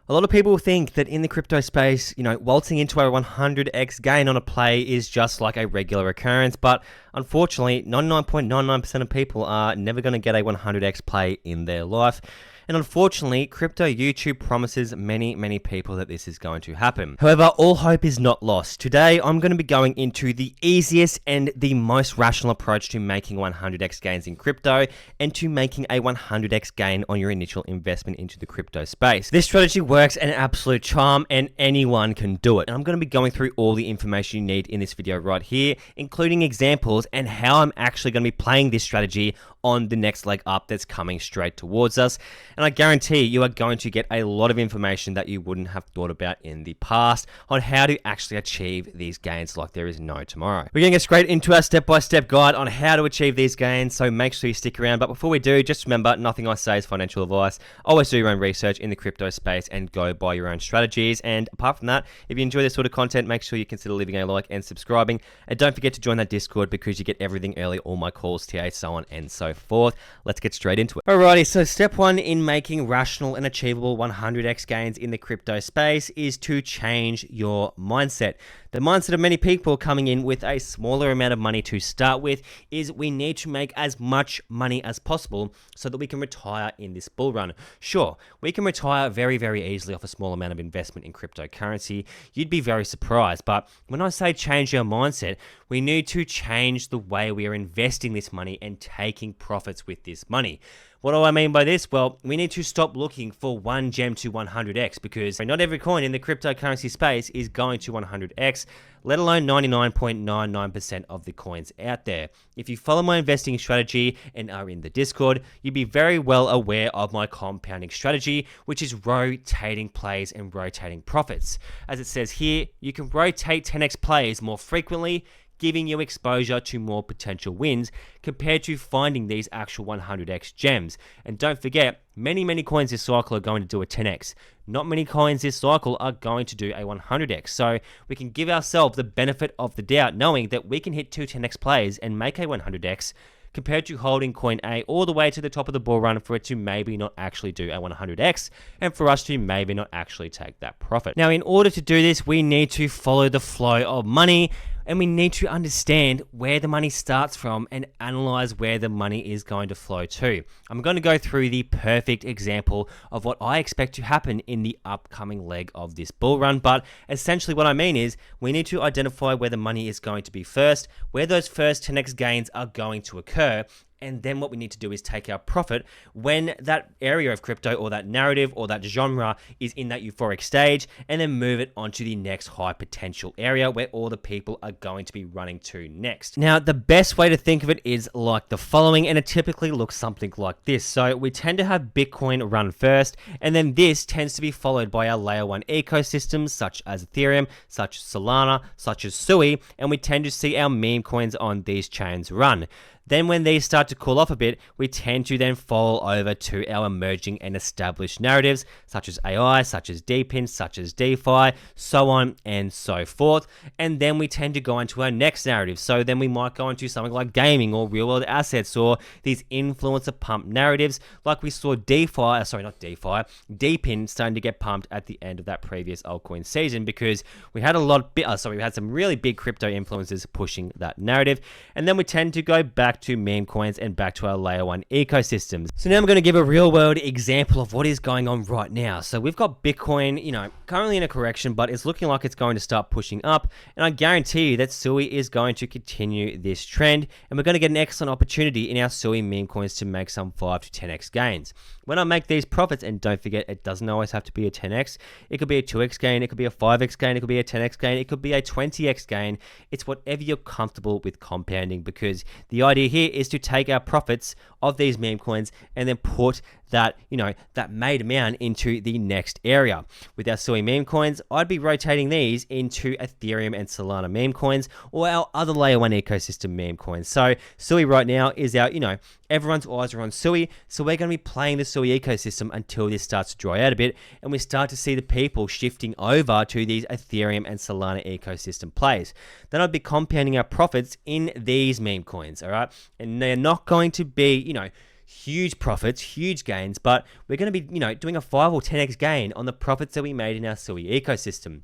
A lot of people think that in the crypto space, waltzing into a 100x gain on a play is just like a regular occurrence, but unfortunately, 99.99% of people are never going to get a 100x play in their life. And unfortunately, crypto YouTube promises many people that this is going to happen. However, all hope is not lost. Today, I'm going to be going into the easiest and the most rational approach to making 100x gains in crypto and to making a 100x gain on your initial investment into the crypto space. This strategy works an absolute charm and anyone can do it. And I'm going to be going through all the information you need in this video right here, including examples and how I'm actually going to be playing this strategy on the next leg up that's coming straight towards us. And I guarantee you are going to get a lot of information that you wouldn't have thought about in the past on how to actually achieve these gains like there is no tomorrow. We're going to get straight into our step-by-step guide on how to achieve these gains, so make sure you stick around. But before we do, just remember, nothing I say is financial advice. Always do your own research in the crypto space and go by your own strategies. And apart from that, if you enjoy this sort of content, make sure you consider leaving a like and subscribing. And don't forget to join that Discord because you get everything early, all my calls, TA, so on and so forth. Let's get straight into it. Alrighty, so step one in making rational and achievable 100x gains in the crypto space is to change your mindset. The mindset of many people coming in with a smaller amount of money to start with is we need to make as much money as possible so that we can retire in this bull run. Sure, we can retire very easily off a small amount of investment in cryptocurrency. You'd be very surprised, but when I say change your mindset, we need to change the way we are investing this money and taking profits with this money. What do I mean by this? Well, we need to stop looking for one gem to 100x because not every coin in the cryptocurrency space is going to 100x, let alone 99.99% of the coins out there. If you follow my investing strategy and are in the Discord, you'd be very well aware of my compounding strategy, which is rotating plays and rotating profits. As it says here, you can rotate 10x plays more frequently, giving you exposure to more potential wins compared to finding these actual 100x gems. And don't forget, many coins this cycle are going to do a 10x. Not many coins this cycle are going to do a 100x. So we can give ourselves the benefit of the doubt knowing that we can hit two 10x plays and make a 100x compared to holding coin A all the way to the top of the bull run for it to maybe not actually do a 100x and for us to maybe not actually take that profit. Now, in order to do this, we need to follow the flow of money and we need to understand where the money starts from and analyze where the money is going to flow to. I'm going to go through the perfect example of what I expect to happen in the upcoming leg of this bull run, but essentially what I mean is we need to identify where the money is going to be first, where those first 10x gains are going to occur, and then what we need to do is take our profit when that area of crypto or that narrative or that genre is in that euphoric stage, and then move it onto the next high potential area where all the people are going to be running to next. Now, the best way to think of it is like the following, and it typically looks something like this. So we tend to have Bitcoin run first, and then this tends to be followed by our layer one ecosystems such as Ethereum, such as Solana, such as Sui, and we tend to see our meme coins on these chains run. Then when these start to cool off a bit, we tend to then fall over to our emerging and established narratives, such as AI, such as DePIN, such as DeFi, so on and so forth. And then we tend to go into our next narrative. So then we might go into something like gaming or real world assets or these influencer pump narratives, like we saw DePIN starting to get pumped at the end of that previous altcoin season because we had we had some really big crypto influencers pushing that narrative. And then we tend to go back to meme coins and back to our layer one ecosystems. So now I'm going to give a real world example of what is going on right now. So we've got Bitcoin, currently in a correction, but it's looking like it's going to start pushing up. And I guarantee you that Sui is going to continue this trend. And we're going to get an excellent opportunity in our Sui meme coins to make some 5 to 10x gains. When I make these profits, and don't forget, it doesn't always have to be a 10x. It could be a 2x gain. It could be a 5x gain. It could be a 10x gain. It could be a 20x gain. It's whatever you're comfortable with compounding, because the idea here is to take our profits of these meme coins and then put that, that made amount into the next area. With our Sui meme coins, I'd be rotating these into Ethereum and Solana meme coins or our other layer one ecosystem meme coins. So Sui right now is our, everyone's eyes are on Sui. So we're going to be playing the Sui ecosystem until this starts to dry out a bit and we start to see the people shifting over to these Ethereum and Solana ecosystem plays. Then I'd be compounding our profits in these meme coins, all right? And they're not going to be, huge profits, huge gains, but we're going to be, doing a 5 or 10x gain on the profits that we made in our SUI ecosystem.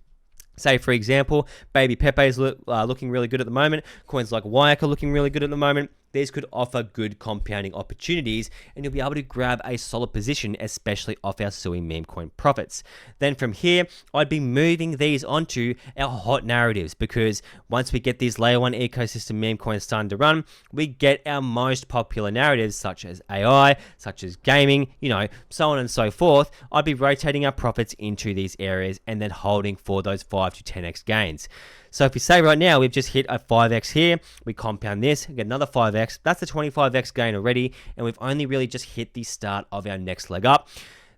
Say, for example, Baby Pepe is looking really good at the moment. Coins like Wyack are looking really good at the moment. These could offer good compounding opportunities, and you'll be able to grab a solid position, especially off our SUI meme coin profits. Then from here, I'd be moving these onto our hot narratives, because once we get these layer 1 ecosystem meme coins starting to run, we get our most popular narratives such as AI, such as gaming, so on and so forth. I'd be rotating our profits into these areas and then holding for those 5 to 10x gains. So if we say right now, we've just hit a 5x here, we compound this, get another 5x, that's a 25x gain already, and we've only really just hit the start of our next leg up.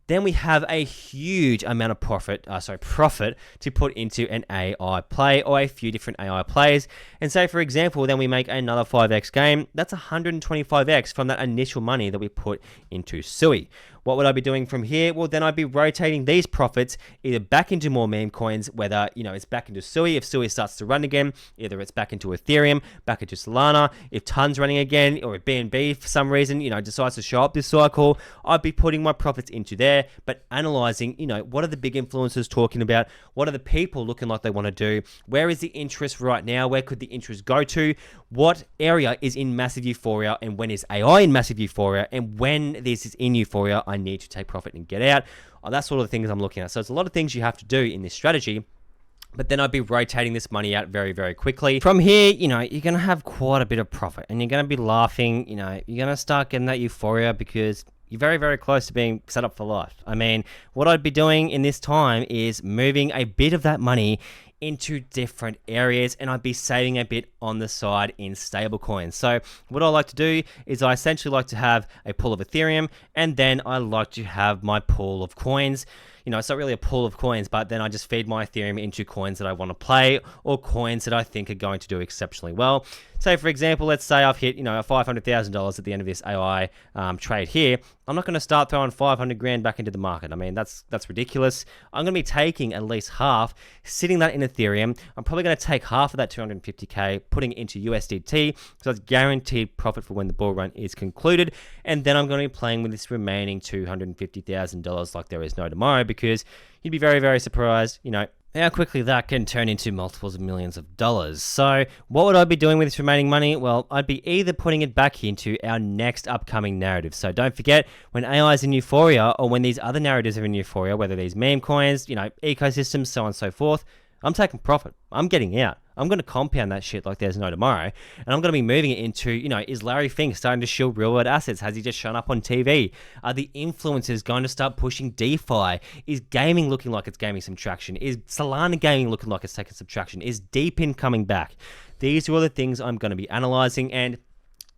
Then we have a huge amount of profit to put into an AI play or a few different AI plays. And say, for example, then we make another 5x gain. That's 125x from that initial money that we put into SUI. What would I be doing from here? Well, then I'd be rotating these profits either back into more meme coins, whether, it's back into SUI. If SUI starts to run again, either it's back into Ethereum, back into Solana. If Ton's running again, or if BNB for some reason, decides to show up this cycle, I'd be putting my profits into there, but analyzing, what are the big influencers talking about? What are the people looking like they want to do? Where is the interest right now? Where could the interest go to? What area is in massive euphoria, and when is AI in massive euphoria? And when this is in euphoria, I need to take profit and get out. That's sort of the things I'm looking at. So it's a lot of things you have to do in this strategy. But then I'd be rotating this money out very, very quickly. From here, you're going to have quite a bit of profit, and you're going to be laughing. You're going to start getting that euphoria because you're very, very close to being set up for life. I mean, what I'd be doing in this time is moving a bit of that money into different areas, and I'd be saving a bit on the side in stable coins. So what I like to do is I essentially like to have a pool of Ethereum, and then I like to have my pool of coins. It's not really a pool of coins, but then I just feed my Ethereum into coins that I want to play, or coins that I think are going to do exceptionally well. Say, for example, let's say I've hit, $500,000 at the end of this AI trade here. I'm not going to start throwing 500 grand back into the market. I mean, that's ridiculous. I'm going to be taking at least half, sitting that in Ethereum. I'm probably going to take half of that 250K, putting it into USDT, so that's guaranteed profit for when the bull run is concluded. And then I'm going to be playing with this remaining $250,000 like there is no tomorrow, because you'd be very, very surprised, how quickly that can turn into multiples of millions of dollars. So what would I be doing with this remaining money? Well, I'd be either putting it back into our next upcoming narrative. So don't forget, when AI is in euphoria, or when these other narratives are in euphoria, whether these meme coins, ecosystems, so on and so forth, I'm taking profit. I'm getting out. I'm going to compound that shit like there's no tomorrow. And I'm going to be moving it into, is Larry Fink starting to shield real world assets? Has he just shown up on TV? Are the influencers going to start pushing DeFi? Is gaming looking like it's gaining some traction? Is Solana gaming looking like it's taking some traction? Is Deepin coming back? These are all the things I'm going to be analyzing. And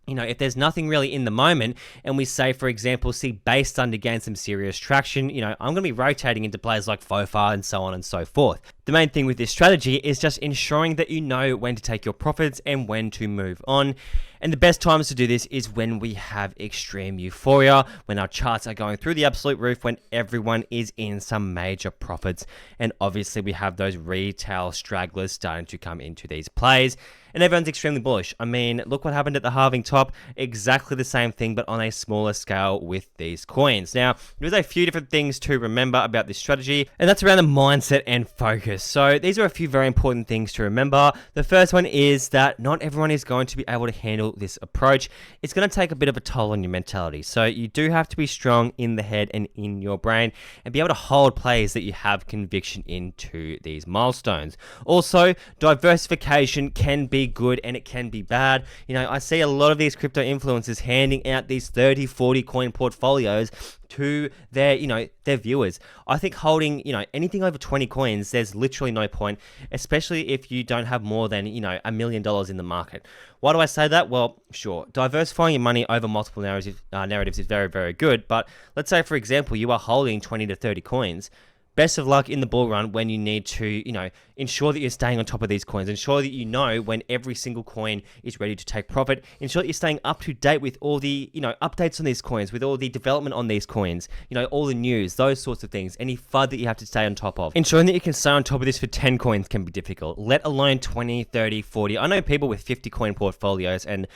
if there's nothing really in the moment, and we say, for example, see Base starting to gain some serious traction, I'm going to be rotating into players like Fofa and so on and so forth. The main thing with this strategy is just ensuring that you know when to take your profits and when to move on. And the best times to do this is when we have extreme euphoria, when our charts are going through the absolute roof, when everyone is in some major profits. And obviously we have those retail stragglers starting to come into these plays, and everyone's extremely bullish. I mean, look what happened at the halving top. Exactly the same thing, but on a smaller scale with these coins. Now, there's a few different things to remember about this strategy, and that's around the mindset and focus. So these are a few very important things to remember. The first one is that not everyone is going to be able to handle this approach. It's going to take a bit of a toll on your mentality. So you do have to be strong in the head and in your brain, and be able to hold plays that you have conviction into these milestones. Also, diversification can be good and it can be bad. I see a lot of these crypto influencers handing out these 30, 40 coin portfolios to their viewers. I think holding, anything over 20 coins, there's literally no point, especially if you don't have more than, $1 million in the market. Why do I say that? Well, sure, diversifying your money over multiple narratives is very, very good. But let's say, for example, you are holding 20 to 30 coins. Best of luck in the bull run when you need to, ensure that you're staying on top of these coins. Ensure that when every single coin is ready to take profit. Ensure that you're staying up to date with all the, updates on these coins, with all the development on these coins, all the news, those sorts of things. Any FUD that you have to stay on top of. Ensuring that you can stay on top of this for 10 coins can be difficult, let alone 20, 30, 40. I know people with 50 coin portfolios, and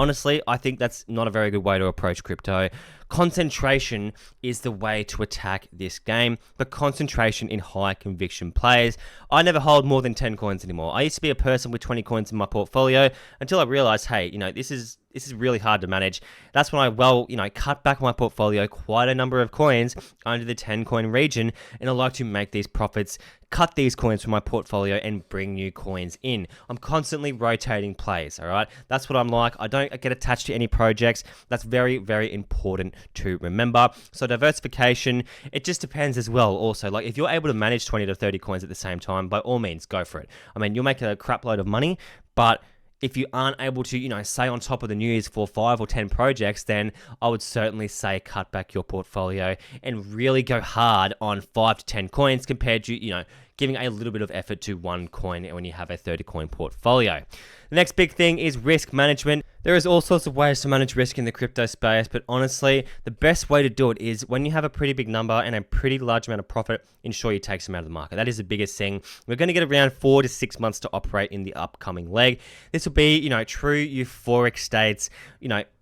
Honestly, I think that's not a very good way to approach crypto. Concentration is the way to attack this game, but concentration in high conviction plays. I never hold more than 10 coins anymore. I used to be a person with 20 coins in my portfolio until I realized, hey, this is really hard to manage. That's when I cut back my portfolio quite a number of coins under the 10 coin region, and I like to make these profits, cut these coins from my portfolio and bring new coins in. I'm constantly rotating plays, all right? That's what I'm like. I don't get attached to any projects. That's very, very important to remember. So diversification, it just depends as well. Also, like if you're able to manage 20 to 30 coins at the same time, by all means, go for it. I mean, you'll make a crap load of money, but if you aren't able to, stay on top of the news for 5 or 10 projects, then I would certainly say cut back your portfolio and really go hard on 5 to 10 coins compared to, giving a little bit of effort to one coin when you have a 30 coin portfolio. The next big thing is risk management. There is all sorts of ways to manage risk in the crypto space, but honestly, the best way to do it is when you have a pretty big number and a pretty large amount of profit, ensure you take some out of the market. That is the biggest thing. We're going to get around 4 to 6 months to operate in the upcoming leg. This will be, true euphoric states,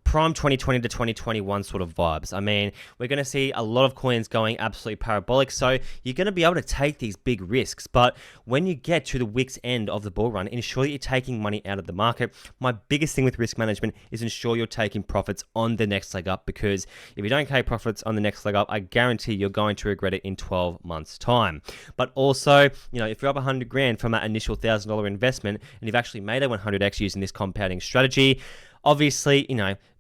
prime 2020 to 2021 sort of vibes. I mean, we're going to see a lot of coins going absolutely parabolic, so you're going to be able to take these big risks. But when you get to the week's end of the bull run, ensure that you're taking money out of the market. My biggest thing with risk management is ensure you're taking profits on the next leg up, because if you don't take profits on the next leg up, I guarantee you're going to regret it in 12 months time. But also, if you're up 100 grand from that initial $1,000 investment and you've actually made a 100x using this compounding strategy, obviously,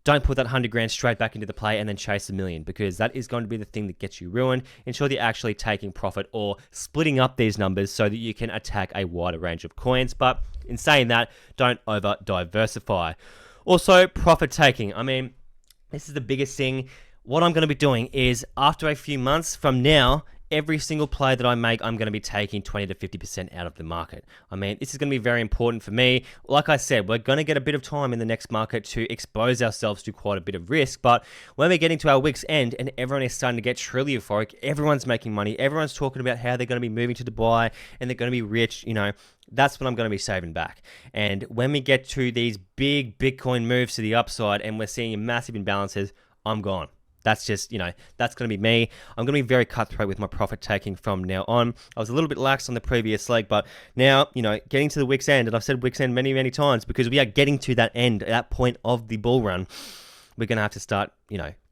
don't put that 100 grand straight back into the play and then chase $1 million, because that is going to be the thing that gets you ruined. Ensure that you're actually taking profit or splitting up these numbers so that you can attack a wider range of coins. But in saying that, don't over diversify. Also, profit taking. I mean, this is the biggest thing. What I'm going to be doing is after a few months from now, every single play that I make, I'm going to be taking 20 to 50% out of the market. I mean, this is going to be very important for me. Like I said, we're going to get a bit of time in the next market to expose ourselves to quite a bit of risk. But when we're getting to our week's end and everyone is starting to get truly euphoric, everyone's making money, everyone's talking about how they're going to be moving to Dubai and they're going to be rich, that's when I'm going to be saving back. And when we get to these big Bitcoin moves to the upside and we're seeing massive imbalances, I'm gone. That's just, that's going to be me. I'm going to be very cutthroat with my profit taking from now on. I was a little bit lax on the previous leg, but now, getting to the week's end, and I've said week's end many, many times, because we are getting to that end, that point of the bull run, we're going to have to start,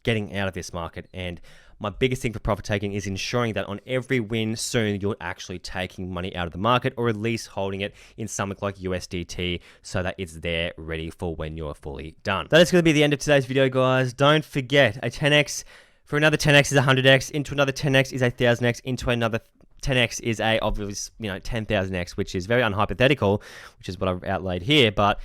getting out of this market. And my biggest thing for profit taking is ensuring that on every win soon, you're actually taking money out of the market, or at least holding it in something like USDT so that it's there ready for when you're fully done. That is going to be the end of today's video, guys. Don't forget, a 10x for another 10x is 100x, into another 10x is 1,000x, into another 10x is a obvious 10,000x, which is very unhypothetical, which is what I've outlaid here. But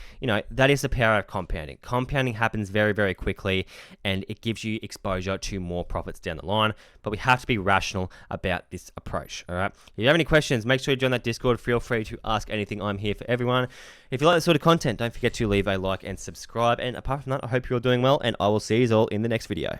that is the power of compounding. Compounding happens very, very quickly, and it gives you exposure to more profits down the line. But we have to be rational about this approach. All right. If you have any questions, make sure you join that Discord. Feel free to ask anything. I'm here for everyone. If you like this sort of content, don't forget to leave a like and subscribe. And apart from that, I hope you're all doing well, and I will see you all in the next video.